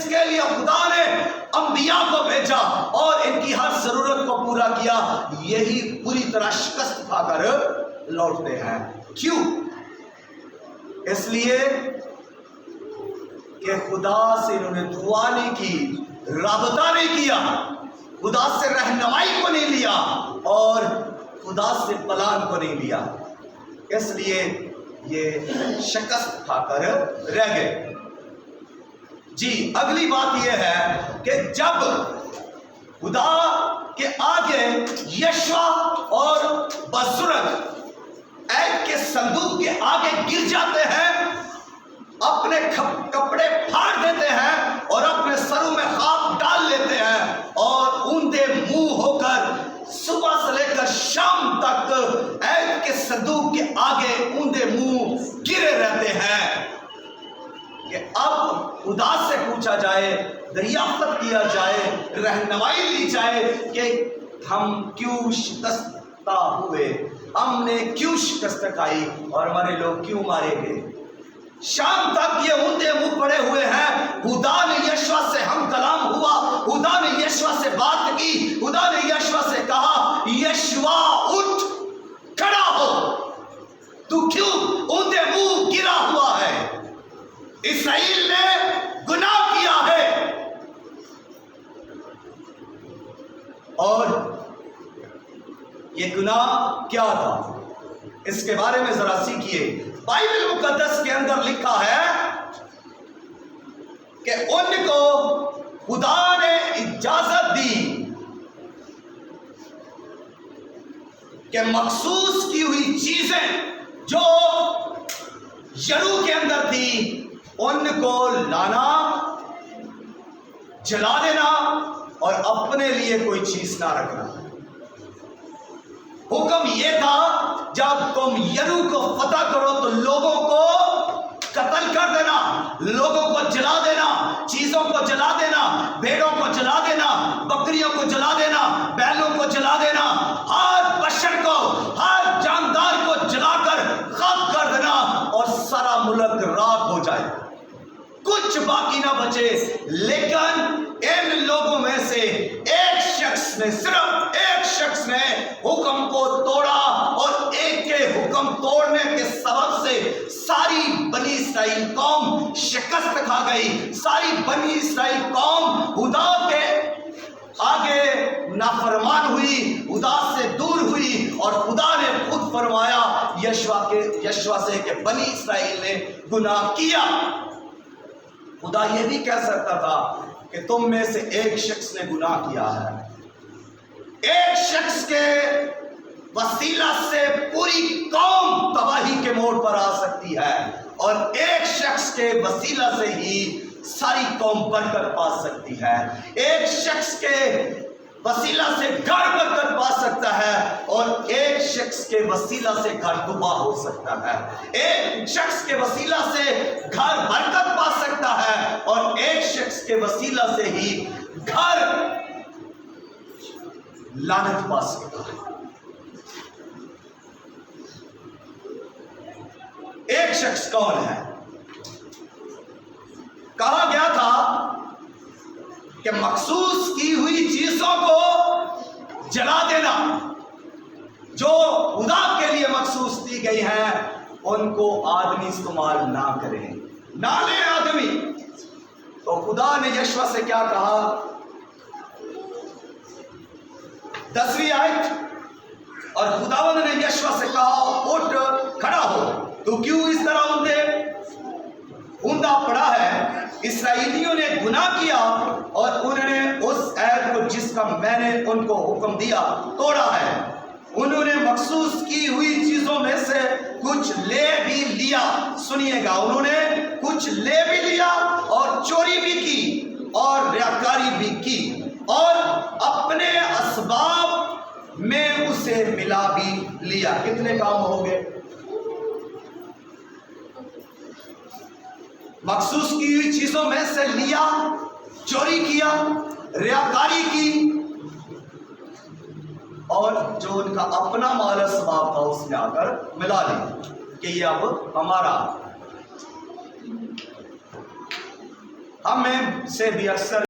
جس کے لیے خدا نے انبیاء کو بھیجا اور ان کی ہر ضرورت کو پورا کیا، یہی پوری طرح شکست کھا کر لوٹتے ہیں۔ کیوں؟ اس لیے کہ خدا سے انہوں نے دعا نہیں کی، رابطہ نہیں کیا، خدا سے رہنمائی کو نہیں لیا اور خدا سے پلان کو نہیں لیا، اس لیے یہ شکست کھا کر رہ گئے۔ جی اگلی بات یہ ہے کہ جب خدا کے آگے یشوع اور بزرگ عہد کے صندوق کے آگے گر جاتے ہیں، اپنے کپڑے پھاڑ دیتے ہیں اور اپنے سروں میں خاک ڈال لیتے ہیں اور اوندے منہ ہو کر صبح سے لے کر شام تک عہد کے صندوق کے آگے اوندے منہ گرے رہتے ہیں کہ اب خدا سے پوچھا جائے، دریافت کیا جائے، رہنمائی لی جائے کہ ہم کیوں شکست ہوئے، ہم نے کیوں شکست کھائی اور ہمارے لوگ کیوں مارے گئے۔ شام تک یہ اوندے منہ پڑے ہوئے ہیں۔ خدا نے یشوع سے ہم کلام ہوا، خدا نے یشوع سے بات کی، خدا نے یشوع سے کہا یشوع اٹھ کھڑا ہو، تو کیوں اوندے منہ گرا ہوا ہے؟ اسرائیل نے گناہ کیا ہے۔ اور یہ گناہ کیا تھا اس کے بارے میں ذرا سیکھیے۔ بائبل مقدس کے اندر لکھا ہے کہ ان کو خدا نے اجازت دی کہ مخصوص کی ہوئی چیزیں جو یرو کے اندر تھی ان کو لانا، جلا دینا اور اپنے لیے کوئی چیز نہ رکھنا۔ حکم یہ تھا جب تم یرو کو فتح کرو تو لوگوں کو قتل کر دینا، لوگوں کو جلا دینا، چیزوں کو جلا دینا، بھیڑوں کو جلا دینا، بکریوں کو جلا دینا، بیلوں کو جلا دینا، ہر بشر کو، ہر جاندار کو جلا کر خاک کر دینا اور سارا ملک راکھ ہو جائے، کچھ باقی نہ بچے۔ لیکن ان لوگوں میں سے ایک شخص نے، صرف ایک شخص نے حکم کو توڑا اور ایک کے حکم توڑنے کے سبب سے ساری بنی اسرائیل قوم شکست کھا گئی۔ ساری بنی اسرائیل قوم خدا کے آگے نافرمان ہوئی، خدا سے دور ہوئی اور خدا نے خود فرمایا یشوع سے کہ بنی اسرائیل نے گناہ کیا۔ خدا یہ بھی کہہ سکتا تھا کہ تم میں سے ایک شخص نے گناہ کیا ہے، ایک شخص کے وسیلہ سے پوری قوم تباہی کے موڑ پر آ سکتی ہے اور ایک شخص کے وسیلہ سے ہی ساری قوم برکت پا سکتی ہے، ایک شخص کے وسیلہ سے گھر برکت پا سکتا ہے اور ایک شخص کے وسیلہ سے گھر تباہ ہو سکتا ہے، ایک شخص کے وسیلہ سے گھر برکت پا سکتا ہے اور ایک شخص کے وسیلہ سے ہی گھر لعنت پا سکتا ہے۔ ایک شخص کون ہے؟ کہا گیا تھا کہ مخصوص کی ہوئی چیزوں کو جلا دینا، جو خدا کے لیے مخصوص دی گئی ہیں ان کو آدمی استعمال نہ کریں، نہ لے آدمی۔ تو خدا نے یشوع سے کیا کہا؟ 10ویں آیت، اور خداوند نے یشوع سے کہا اٹھ کھڑا ہو، تو کیوں اس طرح اوندا پڑا ہے؟ اسرائیلیوں نے گناہ کیا اور انہوں نے اس عہد کو جس کا میں نے ان کو حکم دیا توڑا ہے۔ انہوں نے مخصوص کی ہوئی چیزوں میں سے کچھ لے بھی لیا، سنیے گا، انہوں نے کچھ لے بھی لیا اور چوری بھی کی اور ریاکاری بھی کی اور اپنے اسباب میں اسے ملا بھی لیا۔ کتنے کام ہو گئے؟ مخصوص کی ہوئی چیزوں میں سے لیا، چوری کیا، ریاکاری کی اور جو ان کا اپنا مال اسباب تھا اس میں آ کر ملا لیا کہ یہ اب ہمارا۔ ہم میں سے بھی اکثر